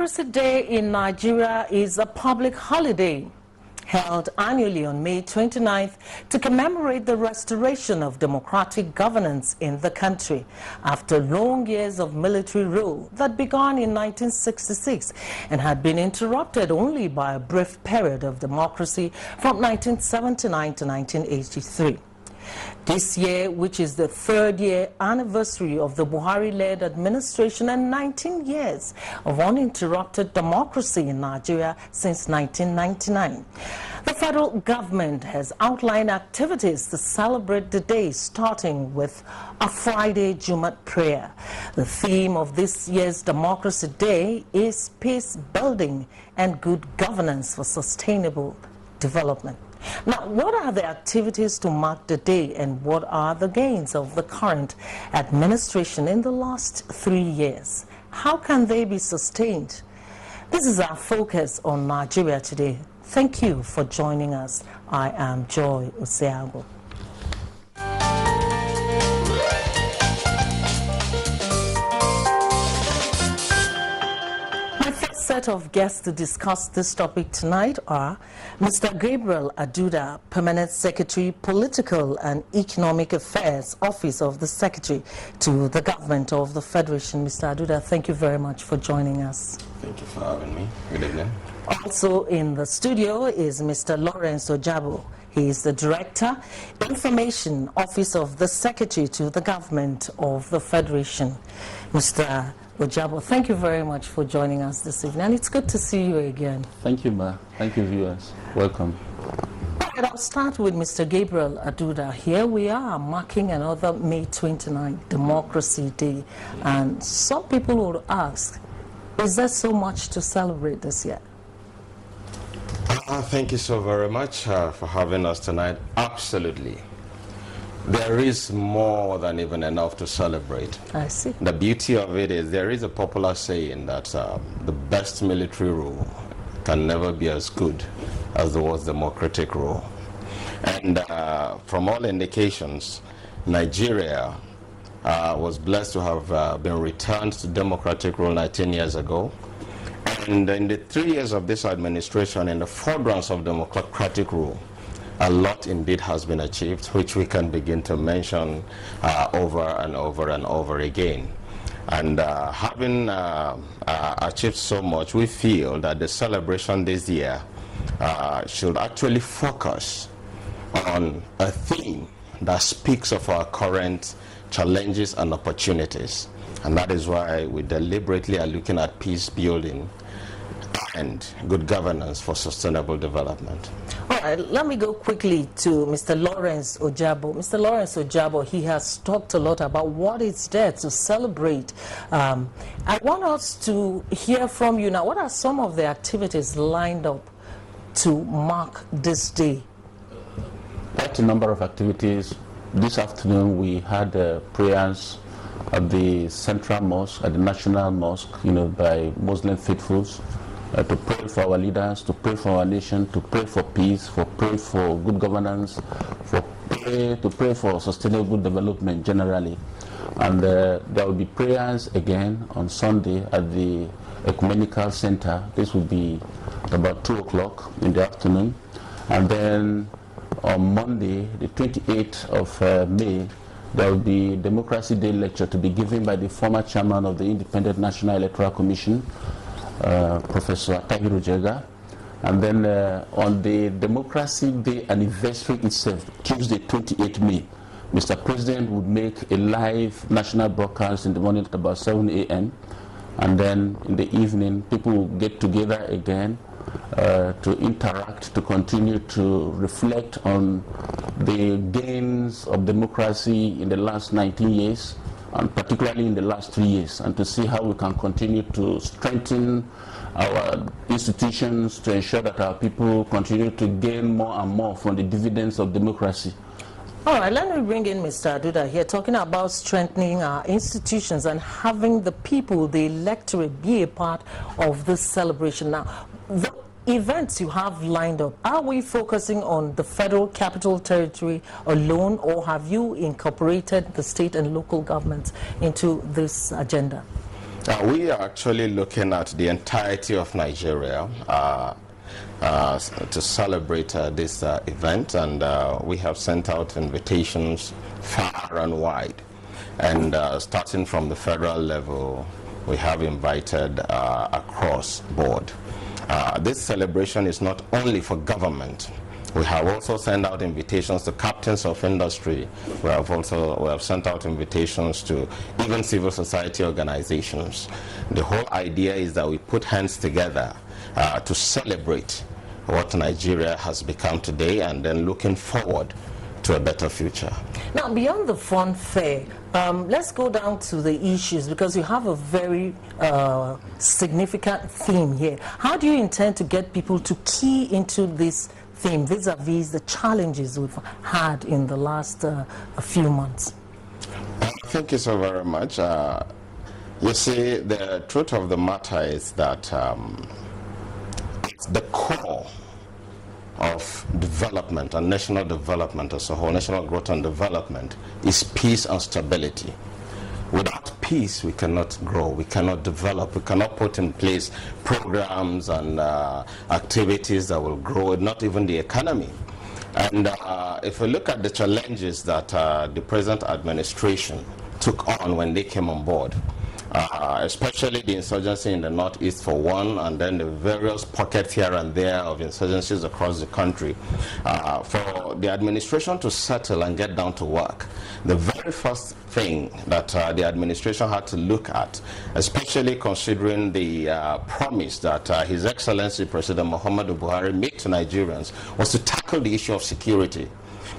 Democracy Day in Nigeria is a public holiday held annually on May 29th to commemorate the restoration of democratic governance in the country after long years of military rule that began in 1966 and had been interrupted only by a brief period of democracy from 1979 to 1983. This year, which is the third-year anniversary of the Buhari-led administration and 19 years of uninterrupted democracy in Nigeria since 1999, the federal government has outlined activities to celebrate the day, starting with a Friday Jumat prayer. The theme of this year's Democracy Day is peace building and good governance for sustainable development. Now, what are the activities to mark the day, and what are the gains of the current administration in the last 3 years? How can they be sustained? This is our focus on Nigeria today. Thank you for joining us. I am Joy Oseago. Set of guests to discuss this topic tonight are Mr. Gabriel Aduda, Permanent Secretary, Political and Economic Affairs, Office of the Secretary to the Government of the Federation. Mr. Aduda, thank you very much for joining us. Thank you for having me. Good evening. Also in the studio is Mr. Lawrence Ojabo. He is the Director, Information, Office of the Secretary to the Government of the Federation. Mr. Ojabo, thank you very much for joining us this evening, and it's good to see you again. Thank you, Ma. Thank you, viewers. Welcome. All right, I'll start with Mr. Gabriel Aduda. Here we are marking another May 29th Democracy Day, and some people would ask, is there so much to celebrate this year? Thank you so very much for having us tonight. Absolutely. There is more than even enough to celebrate. I see. The beauty of it is there is a popular saying that the best military rule can never be as good as the worst democratic rule. And from all indications, Nigeria was blessed to have been returned to democratic rule 19 years ago. And in the 3 years of this administration, in the furtherance of democratic rule, a lot indeed has been achieved, which we can begin to mention over and over and over again. And having achieved so much, we feel that the celebration this year should actually focus on a theme that speaks of our current challenges and opportunities. And that is why we deliberately are looking at peace building and good governance for sustainable development. All right, let me go quickly to Mr. Lawrence Ojabo. Mr. Lawrence Ojabo, he has talked a lot about what is there to celebrate. I want us to hear from you now. What are some of the activities lined up to mark this day? Quite a number of activities. This afternoon we had prayers at the Central Mosque, at the National Mosque, by Muslim faithfuls. To pray for our leaders, to pray for our nation, to pray for peace, to pray for good governance, to pray for sustainable development generally. And there will be prayers again on Sunday at the Ecumenical Center. This will be about 2 o'clock in the afternoon. And then on Monday, the 28th of May, there will be Democracy Day lecture to be given by the former chairman of the Independent National Electoral Commission, Professor Tahiru Jega. And then on the Democracy Day anniversary itself, Tuesday 28 May, Mr. President would make a live national broadcast in the morning at about 7 a.m. And then in the evening, people will get together again to interact, to continue to reflect on the gains of democracy in the last 19 years, and particularly in the last 3 years, and to see how we can continue to strengthen our institutions to ensure that our people continue to gain more and more from the dividends of democracy. All right, let me bring in Mr. Aduda here, talking about strengthening our institutions and having the people, the electorate, be a part of this celebration. Now, the events you have lined up, are we focusing on the Federal Capital Territory alone, or have you incorporated the state and local governments into this agenda? We are actually looking at the entirety of Nigeria to celebrate this event, and we have sent out invitations far and wide. And starting from the federal level, we have invited across board. This celebration is not only for government. We have also sent out invitations to captains of industry. We have sent out invitations to even civil society organizations. The whole idea is that we put hands together to celebrate what Nigeria has become today, and then looking forward to a better future. Now, beyond the fun fair, let's go down to the issues, because you have a very significant theme here. How do you intend to get people to key into this theme vis-a-vis the challenges we've had in the last few months? Thank you so very much. You see, the truth of the matter is that the core of development and national development as a whole, national growth and development, is peace and stability. Without peace, we cannot grow, we cannot develop, we cannot put in place programs and activities that will grow, not even the economy. And if we look at the challenges that the present administration took on when they came on board, especially the insurgency in the northeast for one, and then the various pockets here and there of insurgencies across the country. For the administration to settle and get down to work, the very first thing that the administration had to look at, especially considering the promise that His Excellency President Muhammadu Buhari made to Nigerians, was to tackle the issue of security.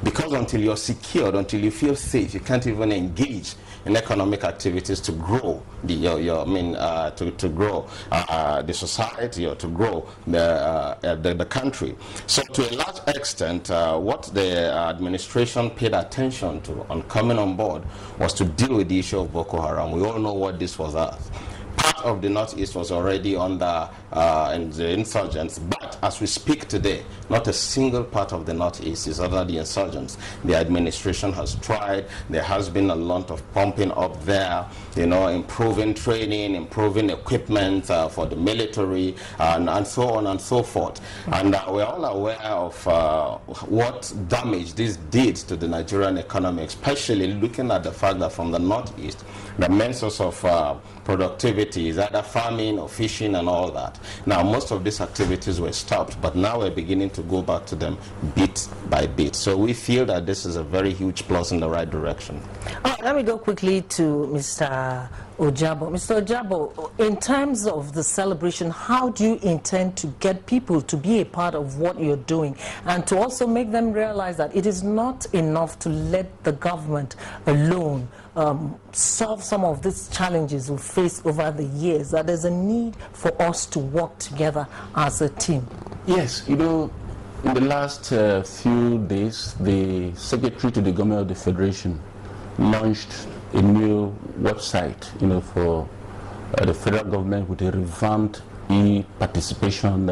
Because until you're secured, until you feel safe, you can't even engage in economic activities to grow to grow the society, or to grow the country. So to a large extent, what the administration paid attention to on coming on board was to deal with the issue of Boko Haram. We all know what this was at. Part of the northeast was already under the insurgents, but as we speak today, not a single part of the northeast is under the insurgents. The administration has tried. There has been a lot of pumping up there, improving training, improving equipment for the military, and so on and so forth. And we're all aware of what damage this did to the Nigerian economy, especially looking at the fact that from the northeast, the main source of productivity is either farming or fishing and all that. Now, most of these activities were stopped, but now we're beginning to go back to them bit by bit. So we feel that this is a very huge plus in the right direction. Let me go quickly to Mr. Ojabo. Mr. Ojabo, in terms of the celebration, how do you intend to get people to be a part of what you're doing, and to also make them realize that it is not enough to let the government alone solve some of these challenges we faced over the years, that there's a need for us to work together as a team? Yes, in the last few days, the Secretary to the Government of the Federation launched a new website, for the federal government, with a revamped e-participation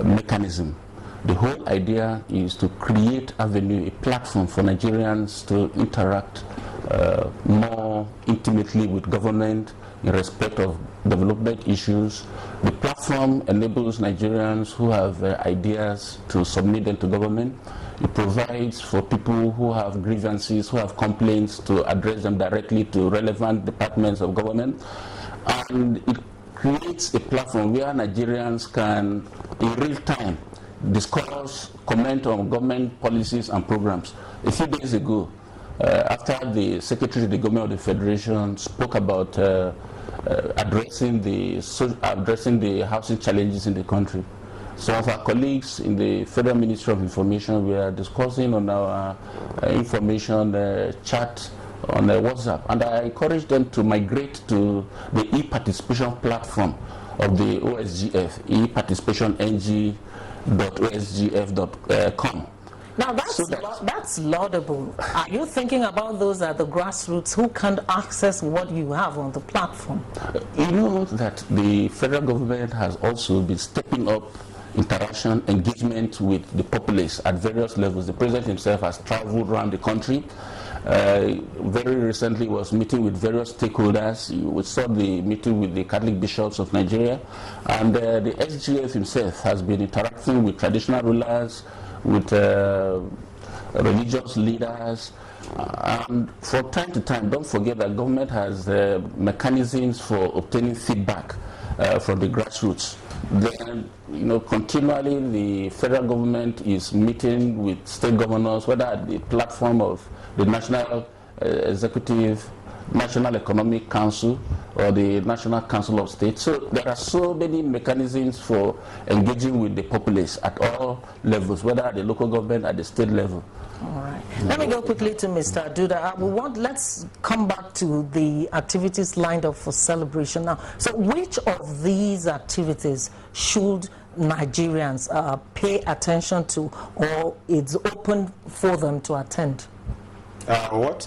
mechanism. The whole idea is to create a platform for Nigerians to interact more intimately with government in respect of development issues. The platform enables Nigerians who have ideas to submit them to government. It provides for people who have grievances, who have complaints, to address them directly to relevant departments of government. And it creates a platform where Nigerians can, in real time, discuss, comment on government policies and programs. A few days ago, after the Secretary of the Government of the Federation spoke about addressing the housing challenges in the country, some of our colleagues in the Federal Ministry of Information were discussing on our information chat on WhatsApp, and I encouraged them to migrate to the e-participation platform of the OSGF, eparticipationg.osgf.com. Now that's laudable. Are you thinking about those at the grassroots who can't access what you have on the platform? You know that the federal government has also been stepping up interaction, engagement with the populace at various levels. The president himself has traveled around the country Very recently was meeting with various stakeholders. We saw the meeting with the Catholic bishops of Nigeria, and the SGF himself has been interacting with traditional rulers, with religious leaders, and from time to time, don't forget that government has mechanisms for obtaining feedback from the grassroots. Then, continually the federal government is meeting with state governors, whether at the platform of the National Executive, National Economic Council, or the National Council of State. So there are so many mechanisms for engaging with the populace at all levels, whether at the local government, at the state level. All right. Let me go quickly to Mr. Duda. Let's come back to the activities lined up for celebration now. So which of these activities should Nigerians pay attention to, or it's open for them to attend? What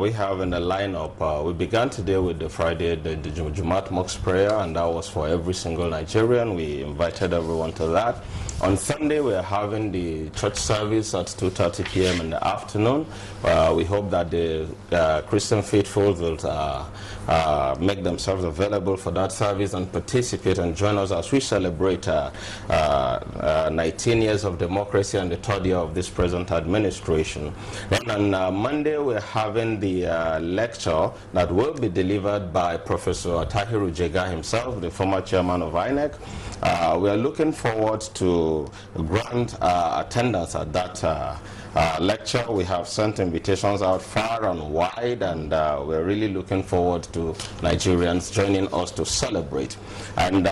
we have in the lineup, we began today with the Friday, the Jumat mosque prayer, and that was for every single Nigerian. We invited everyone to that. On Sunday, we are having the church service at 2:30 p.m. in the afternoon. We hope that the Christian faithful will make themselves available for that service and participate and join us as we celebrate 19 years of democracy and the third year of this present administration. Then on Monday, we're having the lecture that will be delivered by Professor Tahiru Jega himself, the former chairman of INEC. We are looking forward to grand attendance at that lecture. We have sent invitations out far and wide, and we're really looking forward to Nigerians joining us to celebrate. And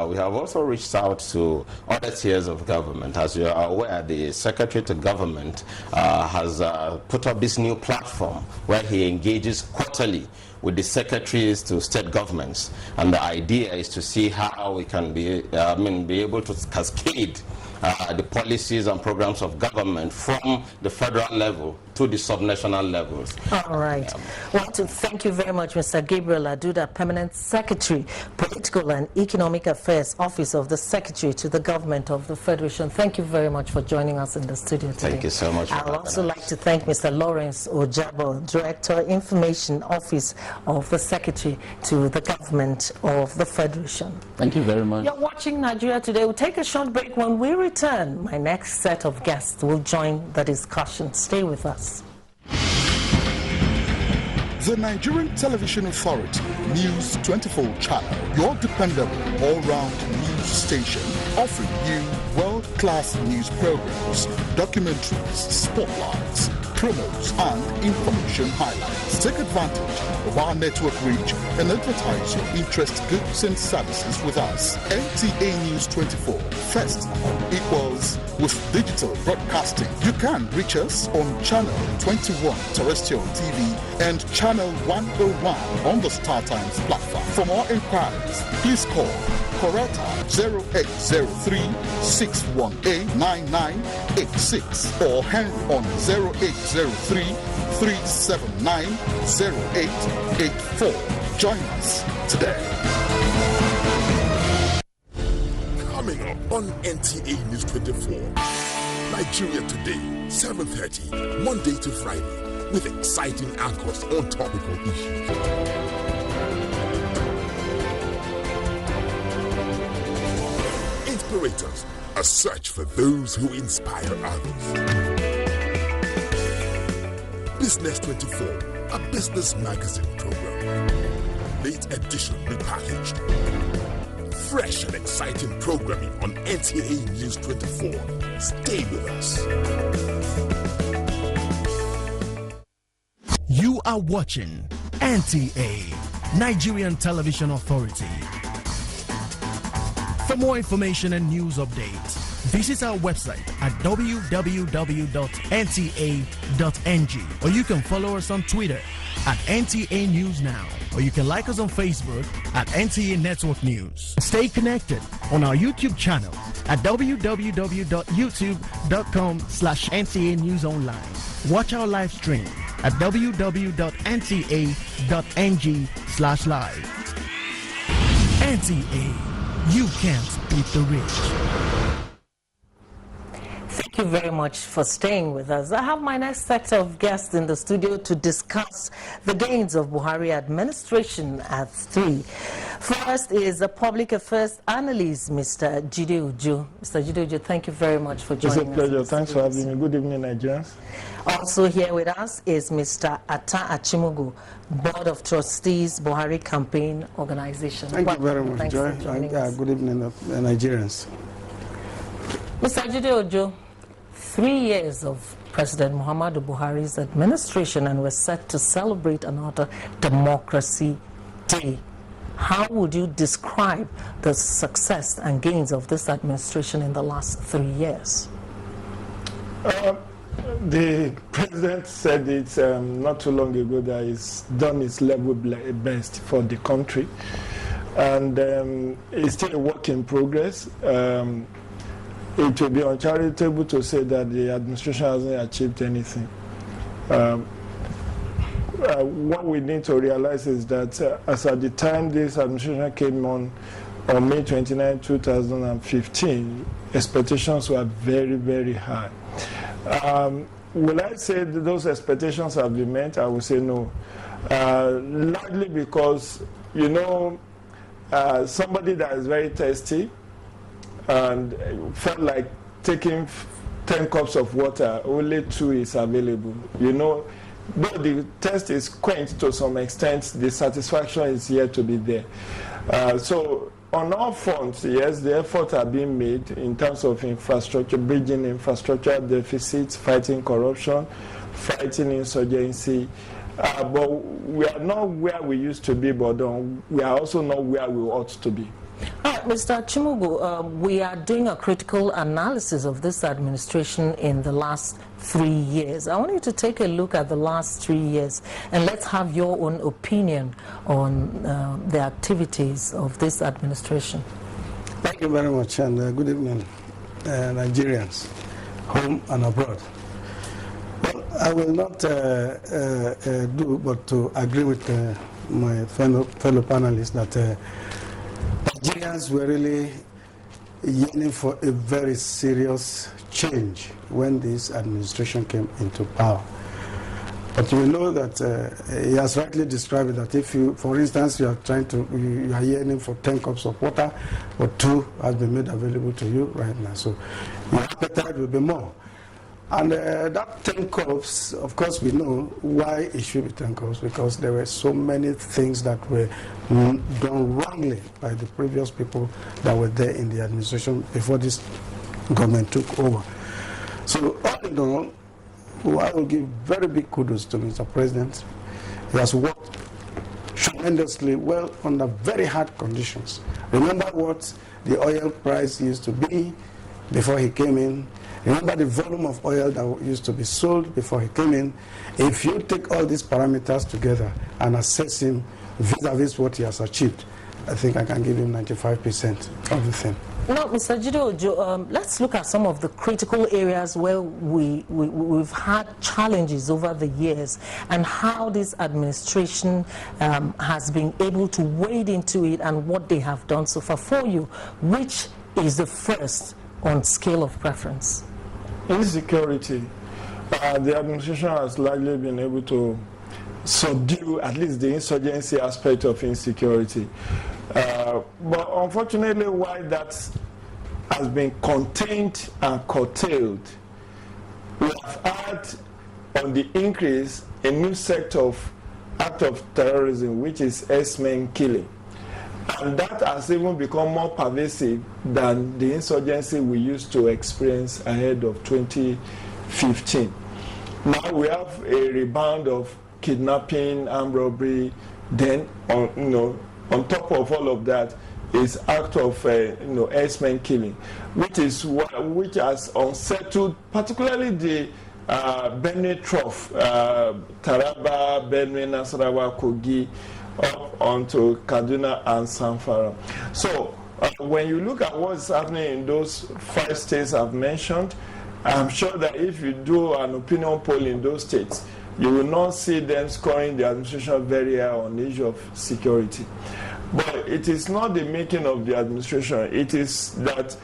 we have also reached out to other tiers of government. As you are aware, the Secretary to Government has put up this new platform where he engages quarterly with the secretaries to state governments, and the idea is to see how we can be able to cascade the policies and programs of government from the federal level to the subnational levels. All right. I want to thank you very much, Mr. Gabriel Aduda, Permanent Secretary, Political and Economic Affairs, Office of the Secretary to the Government of the Federation. Thank you very much for joining us in the studio today. Thank you so much. I'd also like to thank Mr. Lawrence Ojabo, Director, Information Office of the Secretary to the Government of the Federation. Thank you very much. You're watching Nigeria Today. We'll take a short break. When we return, my next set of guests will join the discussion. Stay with us. The Nigerian Television Authority News 24 channel, your dependable all-round news station, offering you world-class news programs, documentaries, spotlights, promos, and information highlights. Take advantage of our network reach and advertise your interest, goods and services with us. NTA News 24, first equals with digital broadcasting. You can reach us on channel 21 terrestrial TV and channel 101 on the Star Times platform. For more inquiries, please call Coretta 0803 618 9986 or Henry on 0803 379 0884. Join us today. Coming up on NTA News 24, Nigeria Today, 7:30, Monday to Friday, with exciting anchors on topical issues. Inspirators, a search for those who inspire others. Business 24, a business magazine program. Late edition repackaged. Fresh and exciting programming on NTA News 24. Stay with us. You are watching NTA, Nigerian Television Authority. For more information and news updates, visit our website at www.nta.ng, or you can follow us on Twitter at NTA News Now, or you can like us on Facebook at NTA Network News. Stay connected on our YouTube channel at www.youtube.com/NTA News Online. Watch our live stream at www.nta.ng/live. NTA, you can't beat the rich. Thank you very much for staying with us. I have my next set of guests in the studio to discuss the gains of Buhari administration at 3. First is the public affairs analyst, Mr. Jide Ojo. Mr. Jide Ojo, thank you very much for joining us. It's a pleasure. Thanks for having me. Good evening, Nigerians. Also here with us is Mr. Atta Achimugu, Board of Trustees, Buhari Campaign Organization. Thank you very much, Joy. Good evening, Nigerians. Mr. Jide Ojo, 3 years of President Muhammadu Buhari's administration, and we're set to celebrate another Democracy Day. How would you describe the success and gains of this administration in the last 3 years? The president said it not too long ago that he's done his level best for the country, and it's still a work in progress. It will be uncharitable to say that the administration hasn't achieved anything. What we need to realize is that as at the time this administration came on May 29, 2015, expectations were very, very high. Will I say that those expectations have been met? I would say no. Largely because, somebody that is very thirsty and felt like taking 10 cups of water, only 2 is available. Though the test is quaint to some extent, the satisfaction is yet to be there. So on all fronts, yes, the efforts are being made in terms of infrastructure, bridging infrastructure deficits, fighting corruption, fighting insurgency. But we are not where we used to be, but we are also not where we ought to be. Mr. Chimugu, we are doing a critical analysis of this administration in the last 3 years. I want you to take a look at the last 3 years, and let's have your own opinion on the activities of this administration. Thank you very much, and good evening, Nigerians, home and abroad. Well, I will not do but to agree with my fellow panelists that Nigerians were really yearning for a very serious change when this administration came into power. But we know that he has rightly described it, that if you, for instance, you are yearning for 10 cups of water, but 2 has been made available to you right now. So your appetite will be more. And that 10 cups, of course, we know why it should be 10 cups, because there were so many things that were done wrongly by the previous people that were there in the administration before this government took over. So all in all, I will give very big kudos to Mr. President. He has worked tremendously well under very hard conditions. Remember what the oil price used to be before he came in. Remember the volume of oil that used to be sold before he came in. If you take all these parameters together and assess him vis-a-vis what he has achieved, I think I can give him 95% of the thing. Now, Mr. Jide Ojo, let's look at some of the critical areas where we've had challenges over the years, and how this administration has been able to wade into it and what they have done so far. For you, which is the first on scale of preference? Insecurity. The administration has largely been able to subdue at least the insurgency aspect of insecurity. But unfortunately, while that has been contained and curtailed, we have had on the increase a new sector of act of terrorism, which is herdsmen killing. And that has even become more pervasive than the insurgency we used to experience ahead of 2015. Now we have a rebound of kidnapping, armed robbery. Then, on top of all of that, is act of herdsmen killing, which has unsettled particularly the Benue Trough, Taraba, Benue, Nasarawa, Kogi, up onto Kaduna and Zamfara. So when you look at what's happening in those 5 states I've mentioned, I'm sure that if you do an opinion poll in those states, you will not see them scoring the administration very high on the issue of security. But it is not the making of the administration. It is that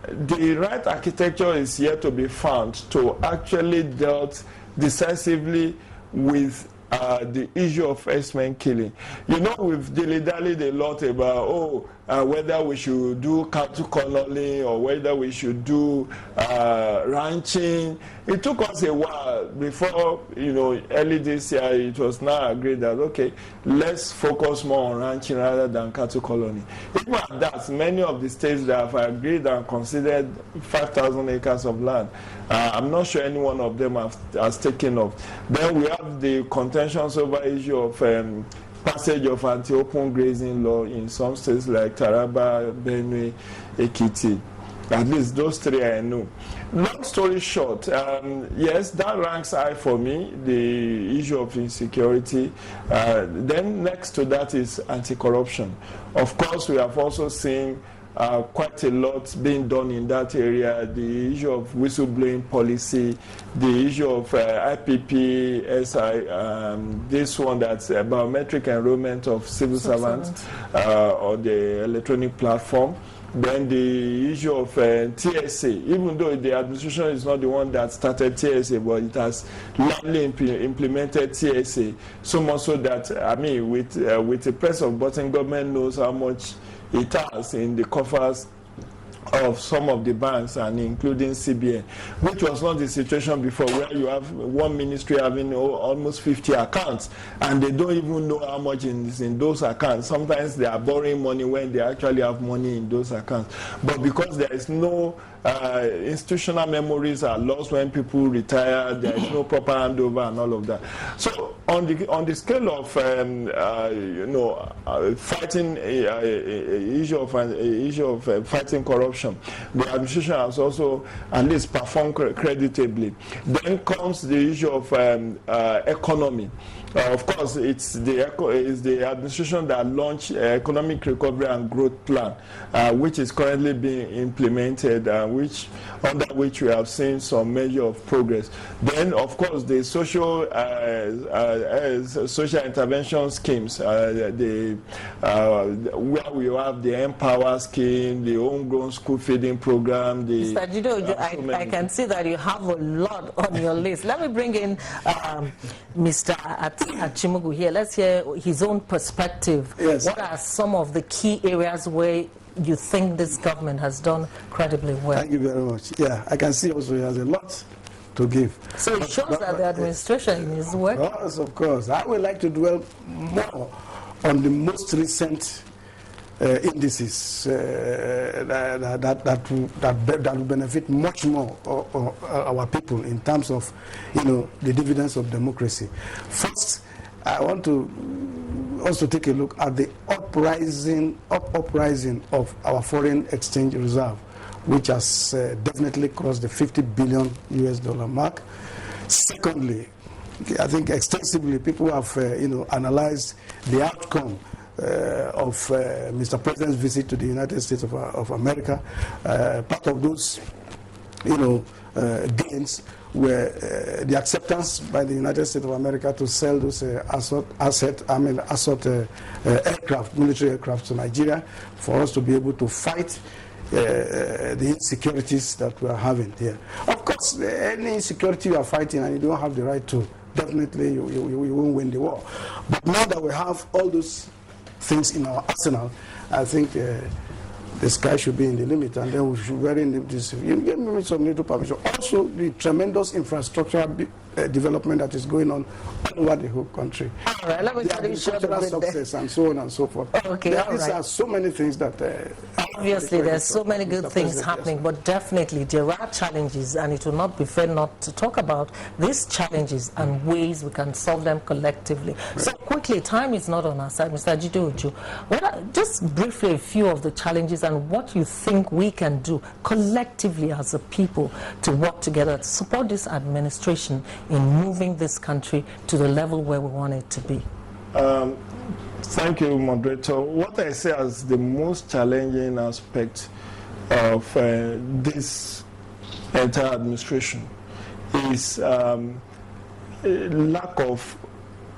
the right architecture is yet to be found to actually deal decisively with the issue of herdsmen killing. You know, we've dilly-dallied a lot about, whether we should do cattle culling or whether we should do ranching. It took us a while before, early this year, it was now agreed that, okay, let's focus more on ranching rather than cattle colony. Even at that, many of the states that have agreed and considered 5,000 acres of land, I'm not sure any one of them has taken off. Then we have the contentions over issue of passage of anti-open grazing law in some states like Taraba, Benue, Ekiti. At least those three I know. Long story short, yes, that ranks high for me, the issue of insecurity. Then next to that is anti-corruption. Of course, we have also seen quite a lot being done in that area. The issue of whistleblowing policy, the issue of IPP, SI, this one that's biometric enrollment of civil servants on the electronic platform. Then the issue of TSA, even though the administration is not the one that started TSA, but it has largely implemented TSA, so much so that, with the press of button, government knows how much it has in the coffers of some of the banks, and including CBN, which was not the situation before, where you have one ministry having almost 50 accounts, and they don't even know how much is in those accounts. Sometimes they are borrowing money when they actually have money in those accounts. But because there is no institutional memories are lost when people retire, there is no proper handover and all of that. So on the scale of fighting issue of fighting corruption, the administration has also at least performed creditably. Then comes the issue of economy. Of course, it's the administration that launched Economic Recovery and Growth Plan, which is currently being implemented, under which we have seen some measure of progress. Then, of course, the social intervention schemes, where we have the Empower scheme, the homegrown school feeding program. Mr. Jido, I can see that you have a lot on your list. Let me bring in Mr. Achimugu here. Let's hear his own perspective. Yes. What are some of the key areas where you think this government has done credibly well? Thank you very much. Yeah, I can see also he has a lot to give. So it shows that the administration is working. Yes, of course. I would like to dwell more on the most recent indices that will benefit much more our people in terms of, the dividends of democracy. First, I want to also take a look at the uprising of our foreign exchange reserve, which has definitely crossed the $50 billion mark. Secondly, I think extensively people have analyzed the outcome of Mr. President's visit to the United States of America. Part of those gains were the acceptance by the United States of America to sell those assault aircraft, military aircraft to Nigeria, for us to be able to fight the insecurities that we are having here. Of course, any insecurity you are fighting and you don't have the right to, definitely you won't win the war. But now that we have all those things in our arsenal, I think the sky should be in the limit, and then we should very this. You give me some little permission. Also, the tremendous infrastructural development that is going on all over the whole country. All right, let me tell you success and so on and so forth. Okay, there are so many things that. Obviously, there's so many good things happening, but definitely there are challenges, and it will not be fair not to talk about these challenges and ways we can solve them collectively. Right. So quickly, time is not on our side, Mr. Jido. What are, just briefly, a few of the challenges and what you think we can do collectively as a people to work together to support this administration in moving this country to the level where we want it to be. Thank you, moderator. What I see as the most challenging aspect of this entire administration is lack of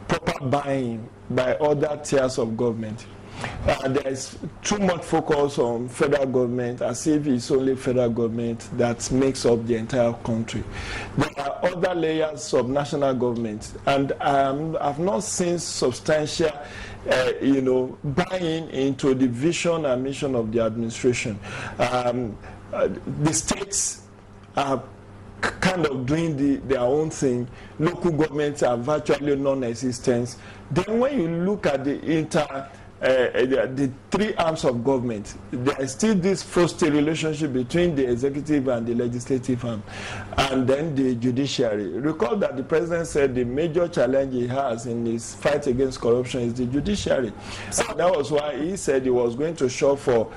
proper buying by other tiers of government. there is too much focus on federal government, as if it's only federal government that makes up the entire country. There are other layers of national government, and I've not seen substantial buying into the vision and mission of the administration. The states are kind of doing their own thing. Local governments are virtually non-existent. Then when you look at the three arms of government, there is still this frosty relationship between the executive and the legislative arm, and then the judiciary. Recall that the president said the major challenge he has in his fight against corruption is the judiciary. So that was why he said he was going to shop for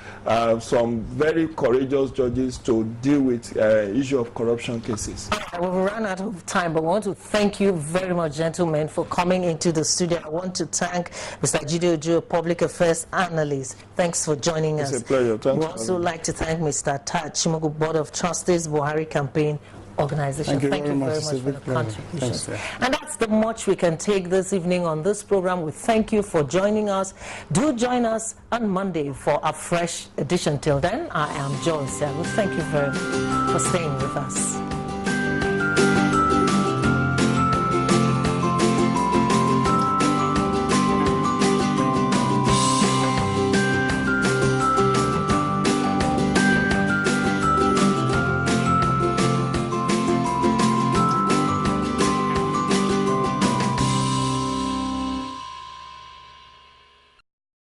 some very courageous judges to deal with issue of corruption cases. We've run out of time, but I want to thank you very much, gentlemen, for coming into the studio. I want to thank Mr. Jide Ojo, Public Affairs Analyst. Thanks for joining us. It's a pleasure. Thanks. We also like to thank Mr. Taj Chimogu, Board of Trustees, Buhari Campaign Organization. Thank you very much for the contributions. Thanks, and that's the much we can take this evening on this program. We thank you for joining us. Do join us on Monday for a fresh edition. Till then, I am Joyce. Thank you very much for staying with us.